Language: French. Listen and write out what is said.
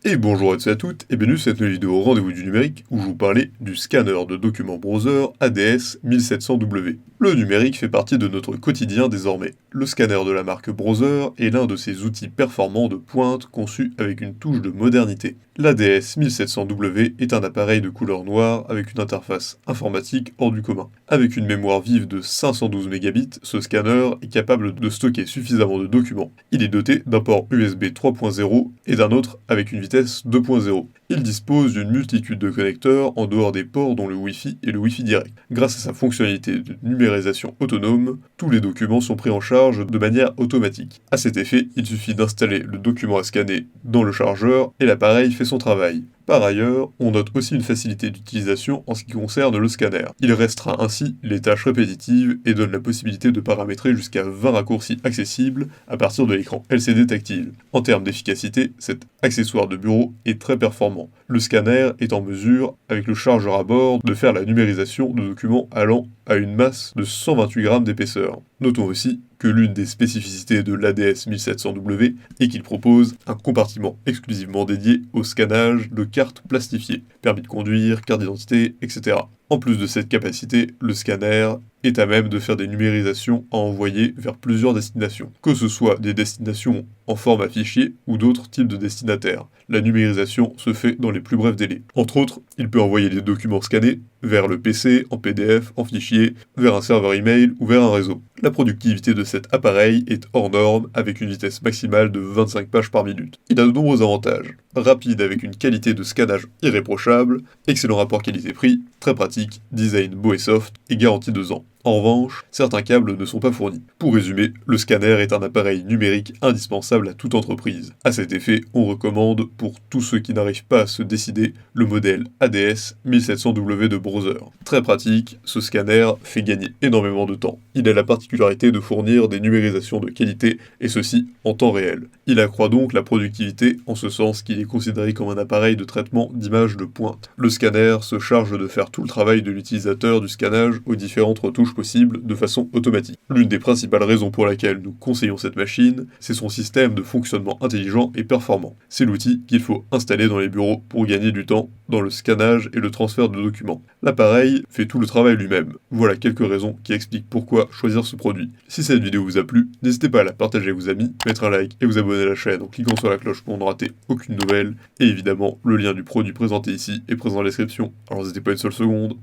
Et bonjour à tous et à toutes, et bienvenue sur cette nouvelle vidéo au rendez-vous du numérique où je vous parlais du scanner de documents browser ADS 1700W. Le numérique fait partie de notre quotidien désormais. Le scanner de la marque Browser est l'un de ces outils performants de pointe conçus avec une touche de modernité. L'ADS 1700W est un appareil de couleur noire avec une interface informatique hors du commun. Avec une mémoire vive de 512 mégabits, ce scanner est capable de stocker suffisamment de documents. Il est doté d'un port USB 3.0 et d'un autre avec une vitesse 2.0. Il dispose d'une multitude de connecteurs en dehors des ports dont le Wi-Fi et le Wi-Fi direct. Grâce à sa fonctionnalité de numérisation autonome, tous les documents sont pris en charge de manière automatique. À cet effet, il suffit d'installer le document à scanner dans le chargeur et l'appareil fait son travail. Par ailleurs, on note aussi une facilité d'utilisation en ce qui concerne le scanner. Il restreint ainsi les tâches répétitives et donne la possibilité de paramétrer jusqu'à 20 raccourcis accessibles à partir de l'écran LCD tactile. En termes d'efficacité, cet accessoire de bureau est très performant. Le scanner est en mesure, avec le chargeur à bord, de faire la numérisation de documents allant à une masse de 128 grammes d'épaisseur. Notons aussi que l'une des spécificités de l'ADS 1700W est qu'il propose un compartiment exclusivement dédié au scannage de cartes plastifiées, permis de conduire, carte d'identité, etc. En plus de cette capacité, le scanner est à même de faire des numérisations à envoyer vers plusieurs destinations, que ce soit des destinations en format fichier ou d'autres types de destinataires. La numérisation se fait dans les plus brefs délais. Entre autres, il peut envoyer des documents scannés vers le PC, en PDF, en fichier, vers un serveur email ou vers un réseau. La productivité de cet appareil est hors norme avec une vitesse maximale de 25 pages par minute. Il a de nombreux avantages. Rapide avec une qualité de scannage irréprochable, excellent rapport qualité-prix, très pratique, design beau et soft et garantie 2 ans. En revanche, certains câbles ne sont pas fournis. Pour résumer, le scanner est un appareil numérique indispensable à toute entreprise. À cet effet, on recommande, pour tous ceux qui n'arrivent pas à se décider, le modèle ADS 1700W de Browser. Très pratique, ce scanner fait gagner énormément de temps. Il a la particularité de fournir des numérisations de qualité, et ceci en temps réel. Il accroît donc la productivité, en ce sens qu'il est considéré comme un appareil de traitement d'images de pointe. Le scanner se charge de faire tout le travail de l'utilisateur du scannage aux différentes retouches possibles de façon automatique. L'une des principales raisons pour laquelle nous conseillons cette machine, c'est son système de fonctionnement intelligent et performant. C'est l'outil qu'il faut installer dans les bureaux pour gagner du temps dans le scannage et le transfert de documents. L'appareil fait tout le travail lui-même. Voilà quelques raisons qui expliquent pourquoi choisir ce produit. Si cette vidéo vous a plu, n'hésitez pas à la partager à vos amis, mettre un like et vous abonner à la chaîne en cliquant sur la cloche pour ne rater aucune nouvelle. Et évidemment, le lien du produit présenté ici est présent dans la description, alors n'hésitez pas une seule seconde.